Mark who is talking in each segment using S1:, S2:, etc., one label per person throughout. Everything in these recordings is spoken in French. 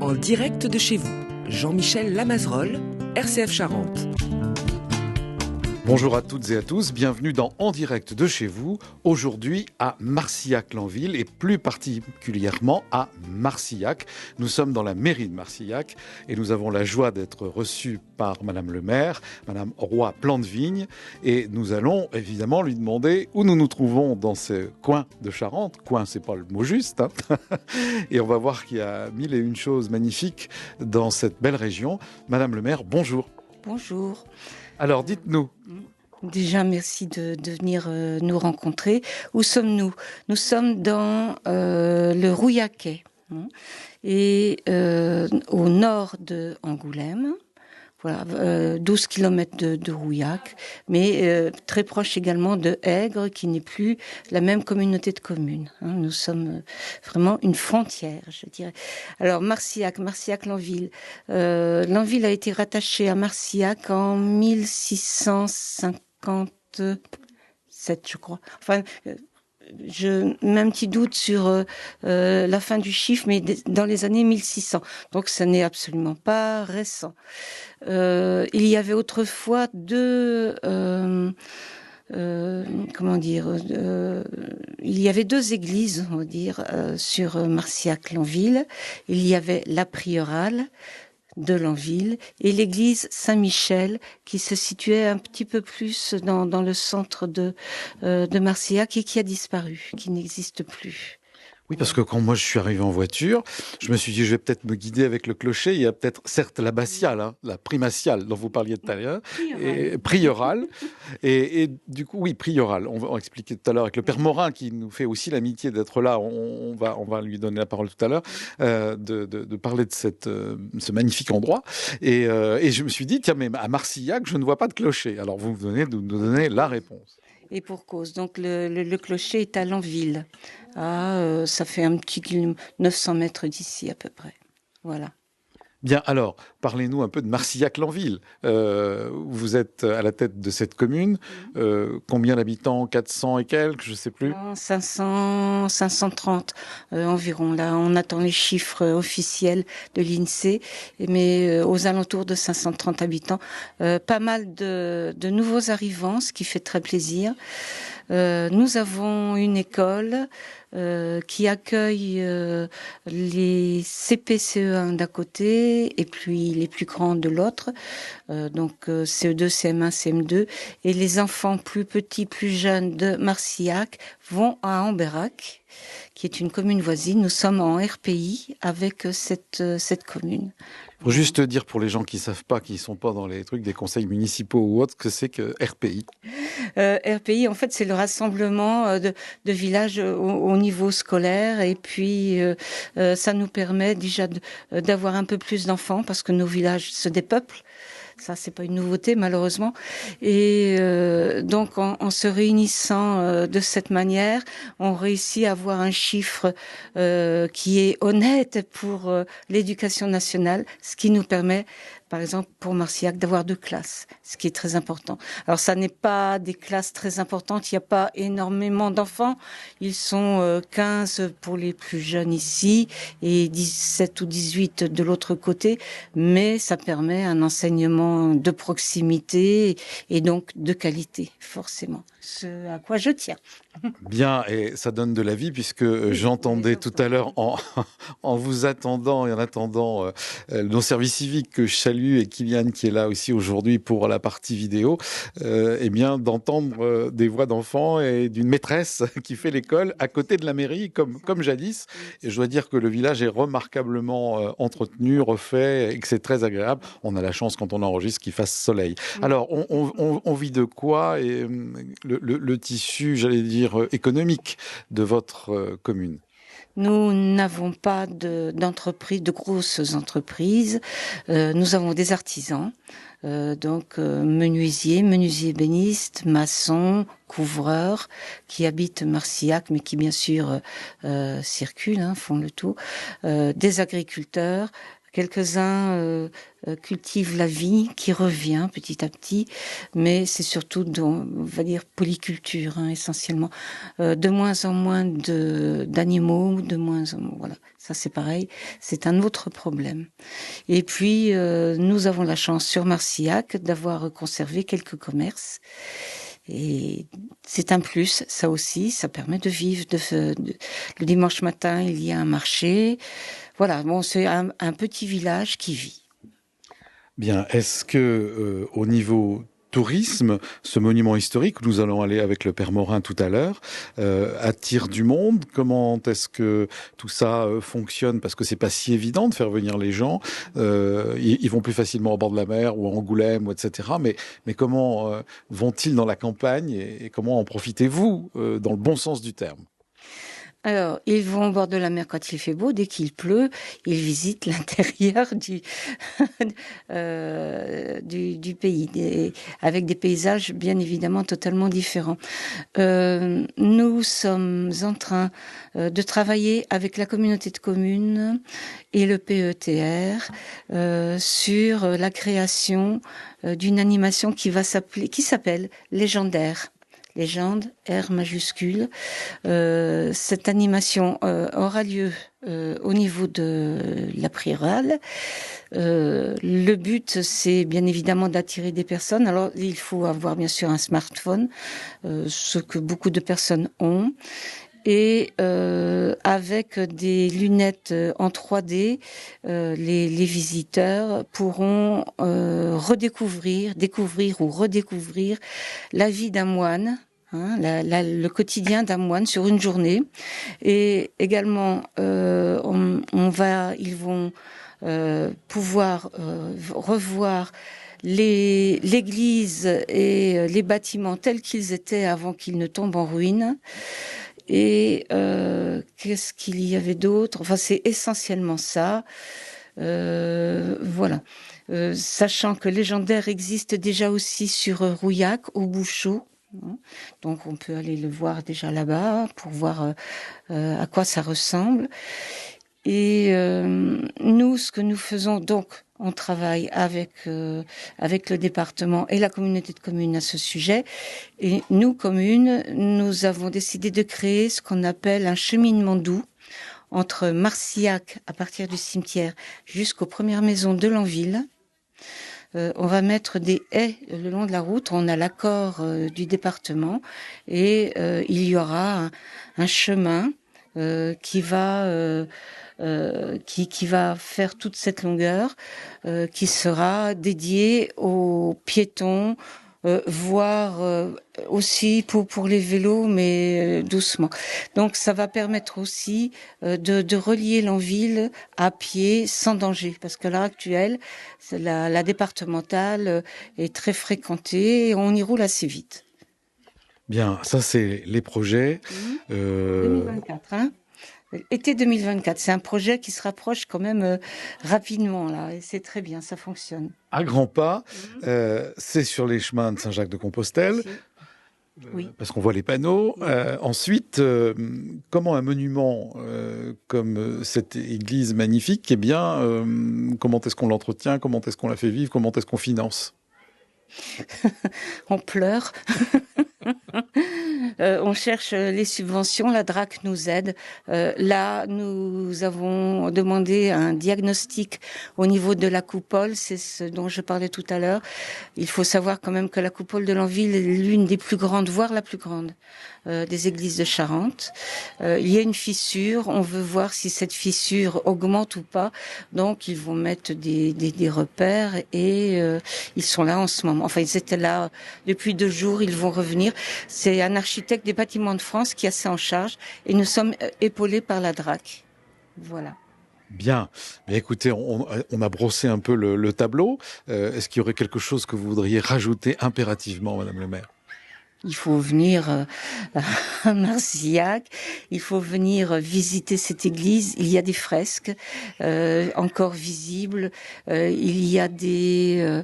S1: En direct de chez vous, Jean-Michel Lamazerolle, RCF Charente.
S2: Bonjour à toutes et à tous, bienvenue dans En direct de chez vous, aujourd'hui à Marcillac-Lanville et plus particulièrement à Marcillac. Nous sommes dans la mairie de Marcillac et nous avons la joie d'être reçus par Madame le maire, Madame Roy Plantevigne, et nous allons évidemment lui demander où nous nous trouvons dans ce coin de Charente. Coin, c'est pas le mot juste, hein. Et on va voir qu'il y a mille et une choses magnifiques dans cette belle région. Madame le maire, bonjour.
S3: Bonjour.
S2: Alors dites-nous.
S3: Déjà, merci de venir nous rencontrer. Où sommes-nous ? Nous sommes dans le Rouillaquet, et au nord de Angoulême. Voilà, 12 km de Rouillac, mais très proche également de Aigre, qui n'est plus la même communauté de communes. Nous sommes vraiment une frontière, je dirais. Alors, Marcillac-Lanville. Lanville a été rattachée à Marcillac en 1657, je crois. Enfin, je mets un petit doute sur la fin du chiffre, mais dans les années 1600. Donc, ce n'est absolument pas récent. Il y avait autrefois il y avait deux églises, on va dire, sur Marcillac-Lanville. Il y avait la prieurale de Lanville et l'église Saint-Michel qui se situait un petit peu plus dans le centre de Marcillac et qui a disparu, qui n'existe plus.
S2: Oui, parce que quand moi je suis arrivé en voiture, je me suis dit je vais peut-être me guider avec le clocher. Il y a peut-être certes l'abbatiale, la primatiale dont vous parliez tout à l'heure, et priorale, et du coup oui prieurale. On va expliquer tout à l'heure avec le père Morin qui nous fait aussi l'amitié d'être là. On va lui donner la parole tout à l'heure de parler de ce magnifique endroit. Et je me suis dit tiens mais à Marcillac je ne vois pas de clocher. Alors vous venez de nous donner la réponse.
S3: Et pour cause. Donc le clocher est à Lanville. Ça fait un petit 900 mètres d'ici à peu près. Voilà.
S2: Bien, alors, parlez-nous un peu de Marcillac-Lanville. Vous êtes à la tête de cette commune. Combien d'habitants ? 400 et quelques, je ne sais plus.
S3: 530 environ. Là, on attend les chiffres officiels de l'INSEE, mais aux alentours de 530 habitants. Pas mal de nouveaux arrivants, ce qui fait très plaisir. Nous avons une école qui accueille les CP-CE1 d'un côté et puis les plus grands de l'autre, donc CE2, CM1, CM2, et les enfants plus petits, plus jeunes de Marcillac vont à Amberac, qui est une commune voisine. Nous sommes en RPI avec cette commune.
S2: Faut juste dire pour les gens qui savent pas, qui sont pas dans les trucs des conseils municipaux ou autres, que c'est que RPI.
S3: RPI, en fait, c'est le rassemblement de villages au niveau scolaire, et puis ça nous permet déjà d'avoir un peu plus d'enfants parce que nos villages se dépeuplent. Ça, c'est pas une nouveauté, malheureusement. Et donc, en se réunissant de cette manière, on réussit à avoir un chiffre qui est honnête pour l'éducation nationale, ce qui nous permet, par exemple, pour Marcillac, d'avoir 2 classes, ce qui est très important. Alors, ça n'est pas des classes très importantes, il n'y a pas énormément d'enfants. Ils sont 15 pour les plus jeunes ici et 17 ou 18 de l'autre côté, mais ça permet un enseignement de proximité et donc de qualité, forcément. Ce à quoi je tiens.
S2: Bien, et ça donne de la vie puisque j'entendais tout à l'heure en vous attendant et en attendant nos services civiques que je salue et Kylian qui est là aussi aujourd'hui pour la partie vidéo, eh bien d'entendre des voix d'enfants et d'une maîtresse qui fait l'école à côté de la mairie comme jadis. Et je dois dire que le village est remarquablement entretenu, refait et que c'est très agréable. On a la chance quand on enregistre qu'il fasse soleil. Alors on vit de quoi et le tissu, j'allais dire, économique de votre commune?
S3: Nous n'avons pas d'entreprise, de grosses entreprises. Nous avons des artisans, menuisiers ébénistes, maçons, couvreurs, qui habitent Marcillac, mais qui bien sûr circulent, font le tour. Des agriculteurs, Quelques-uns cultivent la vigne qui revient petit à petit, mais c'est surtout, on va dire, polyculture essentiellement. De moins en moins d'animaux, de moins en moins, voilà. Ça c'est pareil, c'est un autre problème. Et puis nous avons la chance sur Marcillac d'avoir conservé quelques commerces. Et c'est un plus, ça aussi, ça permet de vivre. Le dimanche matin, il y a un marché. Voilà, bon, c'est un petit village qui vit.
S2: Bien, est-ce que au niveau tourisme, ce monument historique, où nous allons aller avec le Père Morin tout à l'heure, attire du monde? Comment est-ce que tout ça fonctionne? Parce que c'est pas si évident de faire venir les gens. Ils vont plus facilement au bord de la mer ou à Angoulême, ou etc. Mais comment vont-ils dans la campagne et comment en profitez-vous dans le bon sens du terme?
S3: Alors, ils vont au bord de la mer quand il fait beau. Dès qu'il pleut, ils visitent l'intérieur du pays, avec des paysages bien évidemment totalement différents. Nous sommes en train de travailler avec la communauté de communes et le PETR sur la création d'une animation qui s'appelle Légendaire. Légende, R majuscule. Cette animation aura lieu au niveau de la Prieurale. Le but, c'est bien évidemment d'attirer des personnes. Alors, il faut avoir bien sûr un smartphone, ce que beaucoup de personnes ont. Et avec des lunettes en 3D, les visiteurs pourront découvrir ou redécouvrir la vie d'un moine, le quotidien d'un moine sur une journée. Et également, ils vont pouvoir revoir l'église et les bâtiments tels qu'ils étaient avant qu'ils ne tombent en ruine. Et qu'est-ce qu'il y avait d'autre? Enfin, c'est essentiellement ça. Voilà. Sachant que Légendaire existe déjà aussi sur Rouillac, au Bouchot. Donc, on peut aller le voir déjà là-bas pour voir à quoi ça ressemble. Et nous, ce que nous faisons, donc, on travaille avec le département et la communauté de communes à ce sujet. Et nous, communes, nous avons décidé de créer ce qu'on appelle un cheminement doux entre Marcillac, à partir du cimetière, jusqu'aux premières maisons de Lanville. On va mettre des haies le long de la route. On a l'accord du département et il y aura un chemin qui va faire toute cette longueur, qui sera dédiée aux piétons, voire aussi pour les vélos, mais doucement. Donc ça va permettre aussi de relier Lanville à pied sans danger, parce qu'à l'heure actuelle, la départementale est très fréquentée et on y roule assez vite.
S2: Bien, ça c'est les projets.
S3: 2024, hein. Été 2024, c'est un projet qui se rapproche quand même rapidement là, et c'est très bien, ça fonctionne.
S2: À grands pas, c'est sur les chemins de Saint-Jacques-de-Compostelle,
S3: oui.
S2: Parce qu'on voit les panneaux. Ensuite, comment un monument comme cette église magnifique, eh bien, comment est-ce qu'on l'entretient, comment est-ce qu'on la fait vivre, comment est-ce qu'on finance?
S3: On pleure. On cherche les subventions, la DRAC nous aide. Là, nous avons demandé un diagnostic au niveau de la coupole, c'est ce dont je parlais tout à l'heure. Il faut savoir quand même que la coupole de Lanville est l'une des plus grandes, voire la plus grande des églises de Charente. Il y a une fissure, on veut voir si cette fissure augmente ou pas. Donc, ils vont mettre des repères et ils sont là en ce moment. Enfin, ils étaient là depuis 2 jours, ils vont revenir. C'est un architecte des bâtiments de France qui a ça en charge et nous sommes épaulés par la DRAC. Voilà.
S2: Bien. Mais écoutez, on a brossé un peu le tableau. Est-ce qu'il y aurait quelque chose que vous voudriez rajouter impérativement, Madame le maire?
S3: Il faut venir à Marcillac, il faut venir visiter cette église. Il y a des fresques encore visibles, il y a des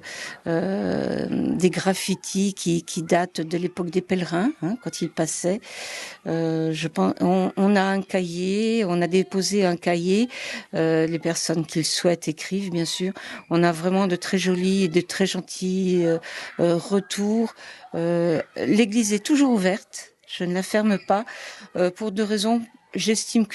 S3: graffitis qui datent de l'époque des pèlerins, quand ils passaient. Je pense, on a un cahier, on a déposé un cahier. Les personnes qui le souhaitent écrivent, bien sûr. On a vraiment de très jolis et de très gentils retours. L'église est toujours ouverte, je ne la ferme pas, pour 2 raisons. J'estime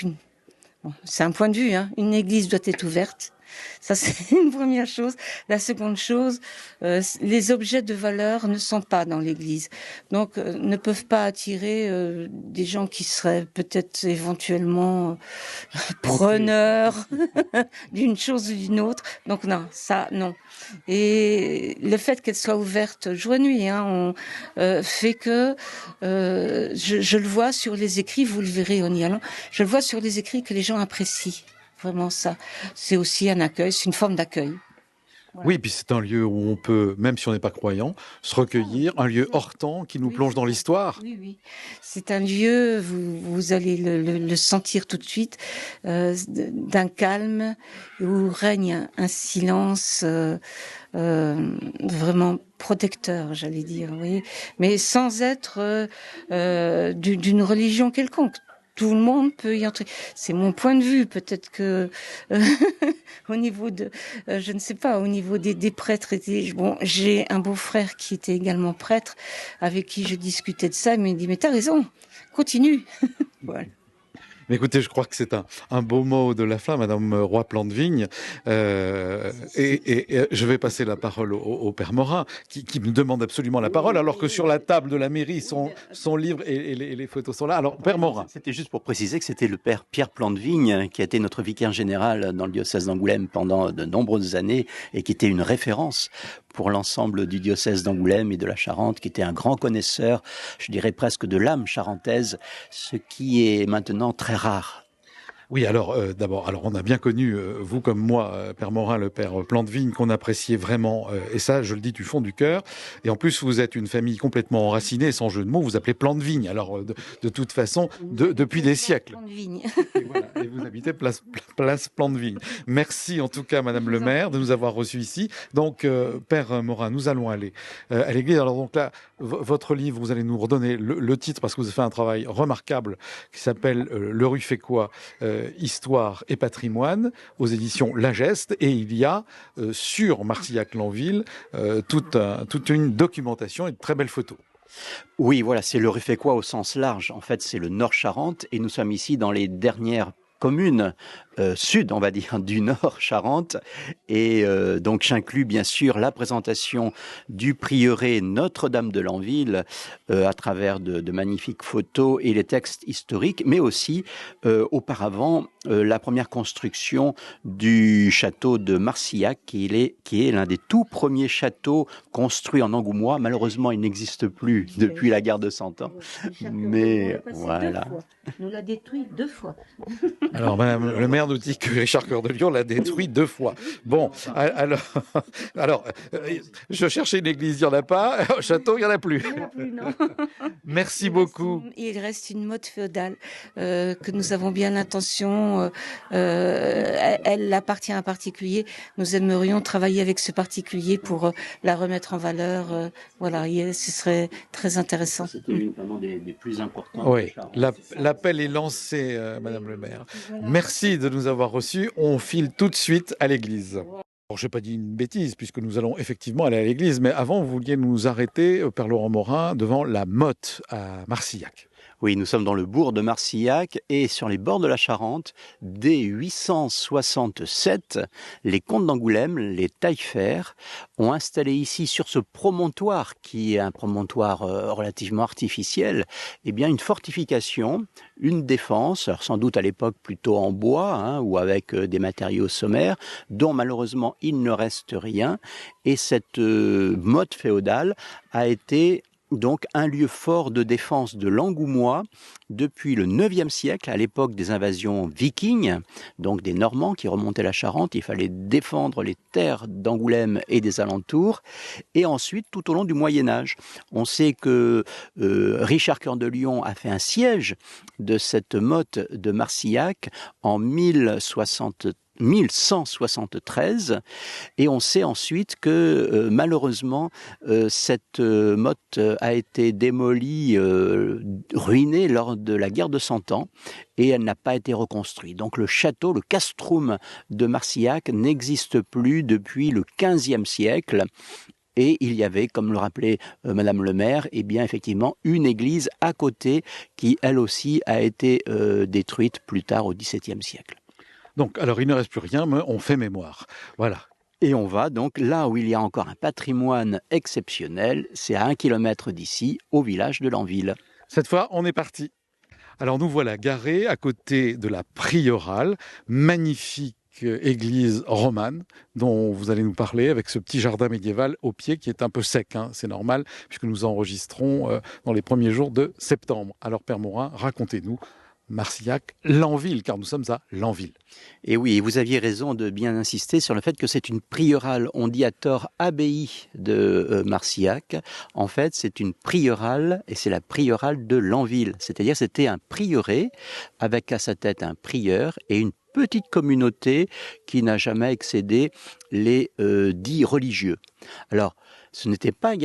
S3: c'est un point de vue, une église doit être ouverte. Ça, c'est une première chose. La seconde chose, les objets de valeur ne sont pas dans l'église. Donc, ne peuvent pas attirer des gens qui seraient peut-être éventuellement preneurs d'une chose ou d'une autre. Donc, non, ça, non. Et le fait qu'elle soit ouverte jour et nuit, fait que je le vois sur les écrits, vous le verrez en y allant, je le vois sur les écrits que les gens apprécient. Vraiment ça. C'est aussi un accueil, c'est une forme d'accueil.
S2: Voilà. Oui, puis c'est un lieu où on peut, même si on n'est pas croyant, se recueillir, un lieu hors temps qui nous plonge dans l'histoire.
S3: Oui. C'est un lieu, vous allez le sentir tout de suite, d'un calme où règne un silence vraiment protecteur, j'allais dire, oui, mais sans être d'une religion quelconque. Tout le monde peut y entrer. C'est mon point de vue. Peut-être que au niveau de, je ne sais pas, au niveau des prêtres, j'ai un beau-frère qui était également prêtre, avec qui je discutais de ça. Il m'a dit, mais t'as raison, continue. Voilà.
S2: Mais écoutez, je crois que c'est un beau mot de la fin, Madame Roy-Plantevigne. Et je vais passer la parole au Père Morin, qui me demande absolument la parole, alors que sur la table de la mairie, son livre et les photos sont là. Alors, Père Morin.
S4: C'était juste pour préciser que c'était le Père Pierre Plantevigne, qui a été notre vicaire général dans le diocèse d'Angoulême pendant de nombreuses années et qui était une référence pour l'ensemble du diocèse d'Angoulême et de la Charente, qui était un grand connaisseur, je dirais presque de l'âme charentaise, ce qui est maintenant très rare.
S2: Oui, alors d'abord, on a bien connu, vous comme moi, Père Morin, le Père Plantevigne, qu'on appréciait vraiment, et ça, je le dis du fond du cœur. Et en plus, vous êtes une famille complètement enracinée, sans jeu de mots, vous appelez Plantevigne. Alors, de toute façon, depuis des siècles. Et vous habitez place Plantevigne. Merci en tout cas, Madame le maire, de nous avoir reçus ici. Donc, Père Morin, nous allons aller à l'église. Alors donc là, votre livre, vous allez nous redonner le titre, parce que vous avez fait un travail remarquable qui s'appelle Le Ruffécois, Histoire et patrimoine, aux éditions La Geste, et il y a sur Marcillac-Lanville toute une documentation et de très belles photos.
S4: Oui, voilà, c'est le Ruffécois au sens large. En fait, c'est le Nord-Charente, et nous sommes ici dans les dernières communes sud, on va dire, du Nord Charente. Et donc j'inclus bien sûr la présentation du prieuré Notre-Dame de Lanville à travers de magnifiques photos et les textes historiques, mais aussi auparavant la première construction du château de Marcillac, qui est l'un des tout premiers châteaux construits en Angoumois. Malheureusement, il n'existe plus depuis la guerre de 100 ans. Mais voilà.
S3: Nous l'a détruit 2 fois.
S2: Alors, Madame le maire nous dit que Richard Cœur de Lion l'a détruit 2 fois. Bon, alors, je cherchais une église, il n'y en a pas. Un château, il n'y en a plus.
S3: Il n'y en a plus, non.
S2: Merci beaucoup.
S3: Il reste une mode féodale que nous avons bien l'intention. Elle appartient à un particulier. Nous aimerions travailler avec ce particulier pour la remettre en valeur. Voilà, ce serait très intéressant.
S4: C'était une vraiment des plus importantes.
S2: Oui, l'appel est lancé, Madame le maire. Merci de nous avoir reçus. On file tout de suite à l'église. Alors, je n'ai pas dit une bêtise, puisque nous allons effectivement aller à l'église, mais avant, vous vouliez nous arrêter, Père Laurent Morin, devant la Motte à Marcillac.
S4: Oui, nous sommes dans le bourg de Marcillac et sur les bords de la Charente, dès 867, les comtes d'Angoulême, les Taillefer, ont installé ici, sur ce promontoire, qui est un promontoire relativement artificiel, eh bien une fortification, une défense, alors sans doute à l'époque plutôt en bois ou avec des matériaux sommaires, dont malheureusement il ne reste rien. Et cette motte féodale a été donc un lieu fort de défense de l'Angoumois depuis le IXe siècle, à l'époque des invasions vikings, donc des Normands qui remontaient la Charente. Il fallait défendre les terres d'Angoulême et des alentours. Et ensuite, tout au long du Moyen-Âge, on sait que Richard Cœur de Lion a fait un siège de cette motte de Marcillac en 1173, et on sait ensuite que malheureusement cette motte a été démolie, ruinée lors de la guerre de Cent Ans, et elle n'a pas été reconstruite. Donc le château, le castrum de Marcillac n'existe plus depuis le XVe siècle. Et il y avait, comme le rappelait Madame le maire, eh bien effectivement une église à côté qui elle aussi a été détruite plus tard au XVIIe siècle.
S2: Donc, alors il ne reste plus rien, mais on fait mémoire. Voilà.
S4: Et on va donc là où il y a encore un patrimoine exceptionnel, c'est à 1 kilomètre d'ici, au village de Lanville.
S2: Cette fois, on est parti. Alors nous voilà garés à côté de la prieurale, magnifique église romane dont vous allez nous parler, avec ce petit jardin médiéval au pied qui est un peu sec, hein, c'est normal, puisque nous enregistrons dans les premiers jours de septembre. Alors Père Morin, racontez-nous Marcillac, Lanville, car nous sommes à Lanville.
S4: Et oui, vous aviez raison de bien insister sur le fait que c'est une prieurale, on dit à tort abbaye de Marcillac. En fait, c'est une prieurale, et c'est la prieurale de Lanville. C'est-à-dire c'était un prieuré avec à sa tête un prieur et une petite communauté qui n'a jamais excédé les 10 religieux. Alors, ce n'était pas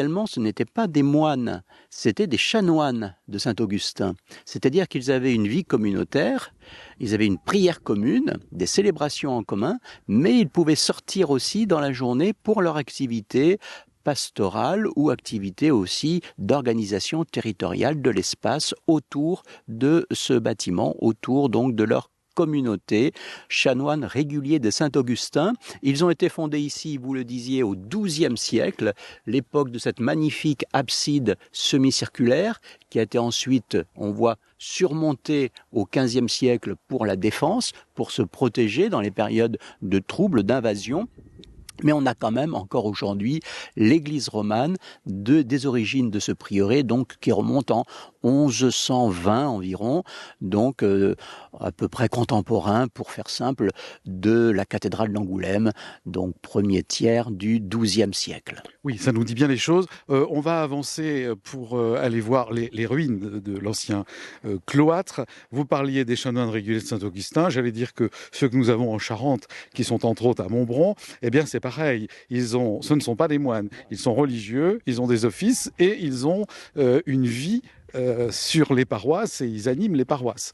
S4: des moines, c'était des chanoines de Saint-Augustin. C'est-à-dire qu'ils avaient une vie communautaire, ils avaient une prière commune, des célébrations en commun, mais ils pouvaient sortir aussi dans la journée pour leur activité pastorale ou activité aussi d'organisation territoriale de l'espace autour de ce bâtiment, autour donc de leur communauté, chanoines réguliers de Saint-Augustin. Ils ont été fondés ici, vous le disiez, au XIIe siècle, l'époque de cette magnifique abside semi-circulaire qui a été ensuite, on voit, surmontée au XVe siècle pour la défense, pour se protéger dans les périodes de troubles, d'invasion. Mais on a quand même encore aujourd'hui l'église romane des origines de ce prieuré, donc qui remonte en 1120 environ, donc à peu près contemporain, pour faire simple, de la cathédrale d'Angoulême, donc premier tiers du XIIe siècle.
S2: Oui, ça nous dit bien les choses. On va avancer pour aller voir les ruines de l'ancien cloître. Vous parliez des chanoines réguliers de Saint-Augustin. J'allais dire que ceux que nous avons en Charente, qui sont entre autres à Montbron, eh bien c'est pareil. Ce ne sont pas des moines. Ils sont religieux, ils ont des offices et ils ont une vie sur les paroisses et ils animent les paroisses.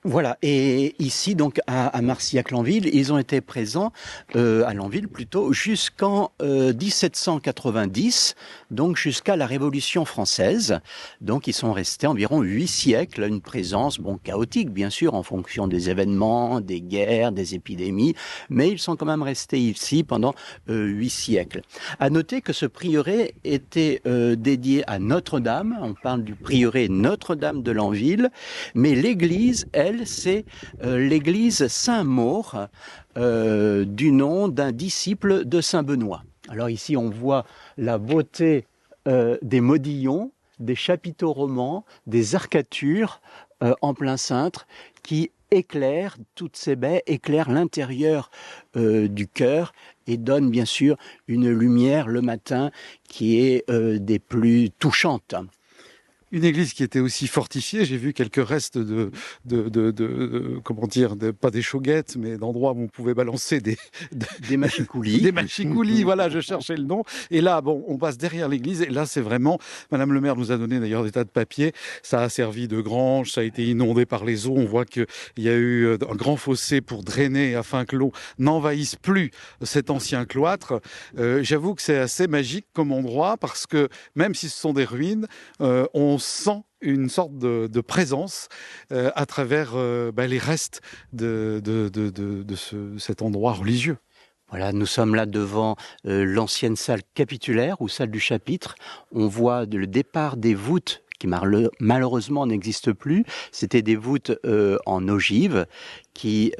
S4: Voilà, et ici donc à Marcillac-Lanville, ils ont été présents à Lanville plutôt jusqu'en 1790, donc jusqu'à la Révolution française. Donc ils sont restés environ 8 siècles, une présence chaotique bien sûr en fonction des événements, des guerres, des épidémies, mais ils sont quand même restés ici pendant 8 siècles. À noter que ce prieuré était dédié à Notre-Dame, on parle du prieuré Notre-Dame de Lanville, mais l'église, elle, c'est l'église Saint-Maur, du nom d'un disciple de Saint-Benoît. Alors ici, on voit la beauté des modillons, des chapiteaux romans, des arcatures en plein cintre qui éclairent, toutes ces baies éclairent l'intérieur du chœur et donnent bien sûr une lumière le matin qui est des plus touchantes.
S2: Une église qui était aussi fortifiée. J'ai vu quelques restes comment dire, pas des chauguettes, mais d'endroits où on pouvait balancer des
S4: machicoulis.
S2: Des machicoulis, voilà, je cherchais le nom. Et là, on passe derrière l'église. Et là, c'est vraiment, Madame le maire nous a donné d'ailleurs des tas de papiers. Ça a servi de grange, ça a été inondé par les eaux. On voit qu'il y a eu un grand fossé pour drainer afin que l'eau n'envahisse plus cet ancien cloître. J'avoue que c'est assez magique comme endroit parce que même si ce sont des ruines, on sent une sorte de présence à travers les restes de cet endroit religieux.
S4: Voilà, nous sommes là devant l'ancienne salle capitulaire ou salle du chapitre. On voit le départ des voûtes qui malheureusement n'existent plus. C'était des voûtes en ogive qui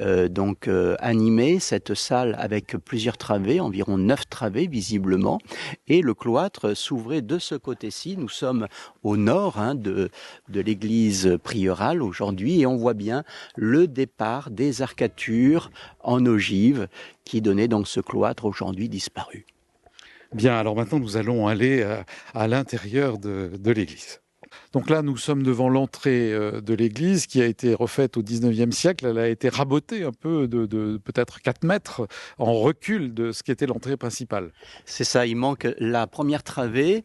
S4: animaient cette salle avec plusieurs travées, environ 9 travées visiblement, et le cloître s'ouvrait de ce côté-ci. Nous sommes au nord de l'église priorale aujourd'hui, et on voit bien le départ des arcatures en ogive qui donnaient donc ce cloître aujourd'hui disparu.
S2: Bien, alors maintenant nous allons aller à l'intérieur de l'église. Donc là, nous sommes devant l'entrée de l'église qui a été refaite au 19e siècle. Elle a été rabotée un peu de peut-être 4 mètres en recul de ce qu'était l'entrée principale.
S4: C'est ça, il manque la première travée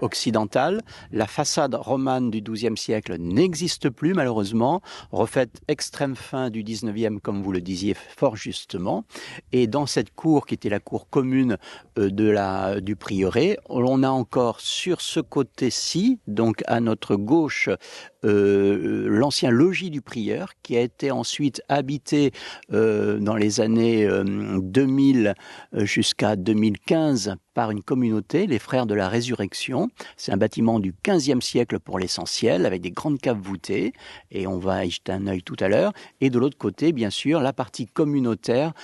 S4: occidentale. La façade romane du XIIe siècle n'existe plus malheureusement, refaite extrême fin du XIXe comme vous le disiez fort justement. Et dans cette cour qui était la cour commune du prieuré, on a encore sur ce côté-ci, donc à notre gauche, l'ancien logis du prieur qui a été ensuite habité dans les années 2000 jusqu'à 2015 par une communauté, les Frères de la Résurrection. C'est un bâtiment du XVe siècle pour l'essentiel, avec des grandes caves voûtées, et on va y jeter un œil tout à l'heure. Et de l'autre côté, bien sûr, la partie communautaire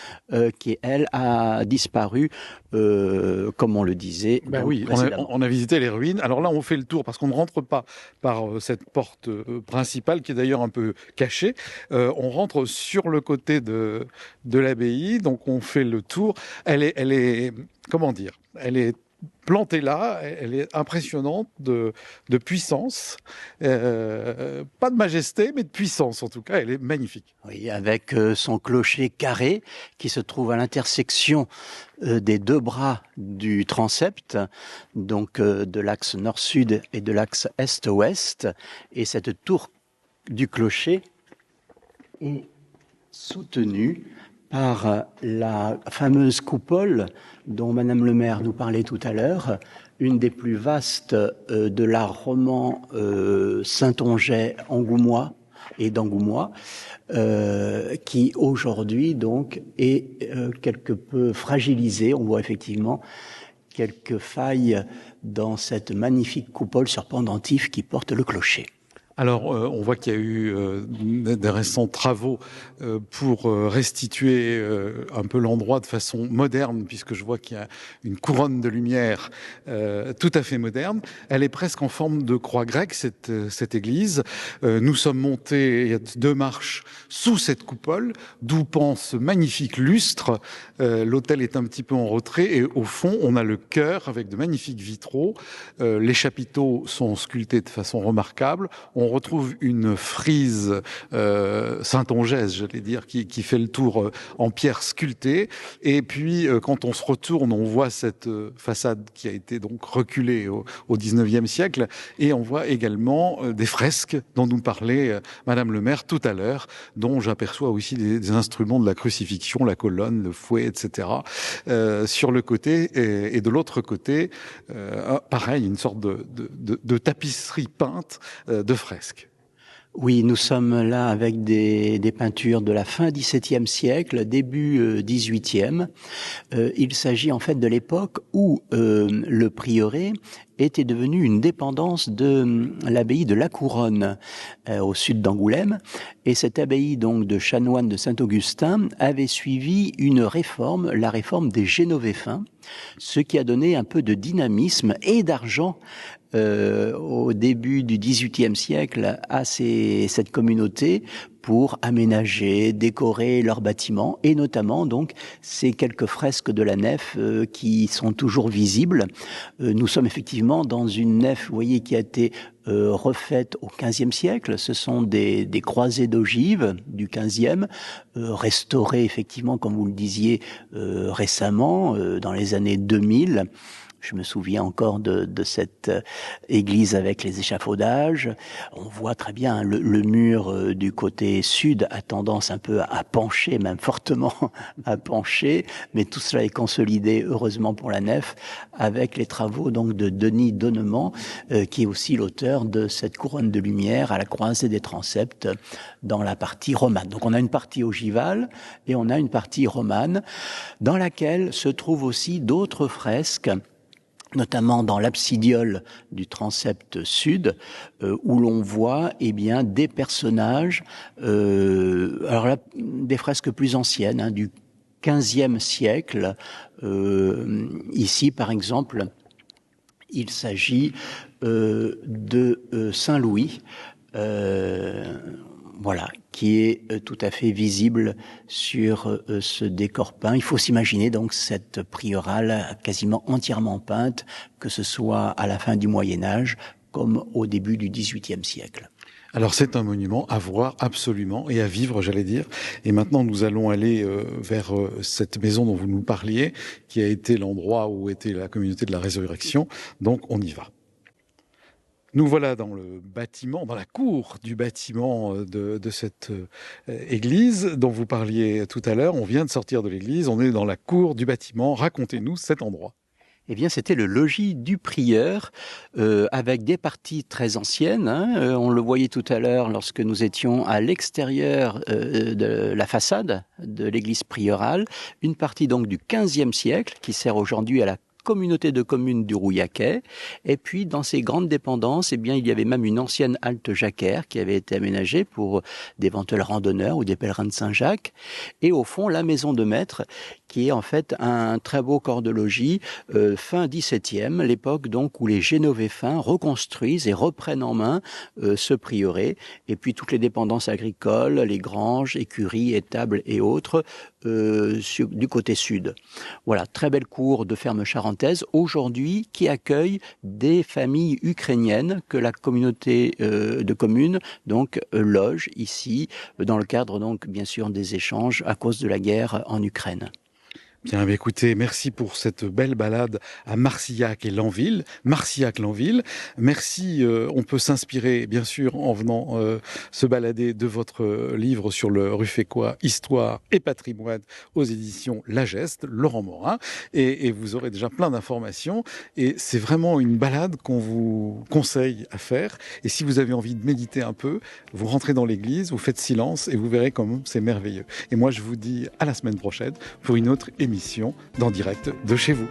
S4: qui, elle, a disparu, comme on le disait.
S2: Ben oui, on a visité les ruines. Alors là, on fait le tour parce qu'on ne rentre pas par cette porte principale qui est d'ailleurs un peu cachée. On rentre sur le côté de l'abbaye, donc on fait le tour. Elle est comment dire, elle est plantée là, elle est impressionnante de puissance, pas de majesté, mais de puissance en tout cas, elle est magnifique.
S4: Oui, avec son clocher carré qui se trouve à l'intersection des 2 bras du transept, donc de l'axe nord-sud et de l'axe est-ouest, et cette tour du clocher est soutenue par la fameuse coupole dont Madame le maire nous parlait tout à l'heure, une des plus vastes de l'art roman saintongeais angoumois et d'Angoumois, qui aujourd'hui donc est quelque peu fragilisée. On voit effectivement quelques failles dans cette magnifique coupole sur pendentif qui porte le clocher.
S2: Alors, on voit qu'il y a eu des récents travaux pour restituer un peu l'endroit de façon moderne, puisque je vois qu'il y a une couronne de lumière tout à fait moderne. Elle est presque en forme de croix grecque, cette église. Nous sommes montés, il y a 2 marches sous cette coupole, d'où pend ce magnifique lustre. L'autel est un petit peu en retrait, et au fond, on a le chœur avec de magnifiques vitraux. Les chapiteaux sont sculptés de façon remarquable. On retrouve une frise saintongeaise, j'allais dire, qui fait le tour en pierre sculptée. Et puis, quand on se retourne, on voit cette façade qui a été donc reculée au 19e siècle. Et on voit également des fresques dont nous parlait Madame le maire tout à l'heure, dont j'aperçois aussi des instruments de la crucifixion, la colonne, le fouet, etc. Sur le côté. Et de l'autre côté, pareil, une sorte de tapisserie peinte de fresques.
S4: Oui, nous sommes là avec des peintures de la fin XVIIe siècle, début XVIIIe. Il s'agit en fait de l'époque où le prieuré était devenu une dépendance de l'abbaye de la Couronne au sud d'Angoulême, et cette abbaye donc de chanoines de Saint-Augustin avait suivi une réforme, la réforme des Génovéfins, ce qui a donné un peu de dynamisme et d'argent au début du XVIIIe siècle à cette communauté pour aménager, décorer leurs bâtiments, et notamment donc ces quelques fresques de la nef qui sont toujours visibles. Nous sommes effectivement dans une nef, vous voyez, qui a été refaite au XVe siècle. Ce sont des croisées d'ogives du XVe, restaurées effectivement, comme vous le disiez, récemment, dans les années 2000. Je me souviens encore de cette église avec les échafaudages. On voit très bien le mur du côté sud a tendance un peu à pencher, même fortement à pencher, mais tout cela est consolidé, heureusement pour la nef, avec les travaux donc de Denis Donnement, qui est aussi l'auteur de cette couronne de lumière à la croisée des transepts dans la partie romane. Donc on a une partie ogivale et on a une partie romane dans laquelle se trouvent aussi d'autres fresques notamment dans l'absidiole du transept sud, où l'on voit des personnages, alors là, des fresques plus anciennes, du XVe siècle. Ici, par exemple, il s'agit de Saint Louis, qui est tout à fait visible sur ce décor peint. Il faut s'imaginer donc cette priorale quasiment entièrement peinte, que ce soit à la fin du Moyen-Âge comme au début du XVIIIe siècle.
S2: Alors c'est un monument à voir absolument et à vivre, j'allais dire. Et maintenant, nous allons aller vers cette maison dont vous nous parliez, qui a été l'endroit où était la communauté de la Résurrection. Donc on y va. Nous voilà dans le bâtiment, dans la cour du bâtiment de cette église dont vous parliez tout à l'heure. On vient de sortir de l'église, on est dans la cour du bâtiment. Racontez-nous cet endroit.
S4: Eh bien, c'était le logis du prieur, avec des parties très anciennes. On le voyait tout à l'heure lorsque nous étions à l'extérieur de la façade de l'église priorale. Une partie donc du XVe siècle qui sert aujourd'hui à la communauté de communes du Rouillaquet. Et puis, dans ces grandes dépendances, il y avait même une ancienne halte jacquère qui avait été aménagée pour d'éventuels randonneurs ou des pèlerins de Saint-Jacques. Et au fond, la maison de maître, qui est en fait un très beau corps de logis, fin XVIIe, l'époque donc où les Génovéfains reconstruisent et reprennent en main ce prieuré. Et puis, toutes les dépendances agricoles, les granges, écuries, étables et autres, du côté sud. Voilà, très belle cour de ferme charentaise, aujourd'hui, qui accueille des familles ukrainiennes que la communauté de communes donc loge ici, dans le cadre donc bien sûr des échanges à cause de la guerre en Ukraine.
S2: Bien, écoutez, merci pour cette belle balade à Marcillac et Lanville. Marcillac-Lanville. Merci, on peut s'inspirer, bien sûr, en venant se balader de votre livre sur le Ruffécois, Histoire et Patrimoine aux éditions La Geste, Laurent Morin. Et vous aurez déjà plein d'informations. Et c'est vraiment une balade qu'on vous conseille à faire. Et si vous avez envie de méditer un peu, vous rentrez dans l'église, vous faites silence et vous verrez comme c'est merveilleux. Et moi, je vous dis à la semaine prochaine pour une autre émission d'En Direct de chez vous.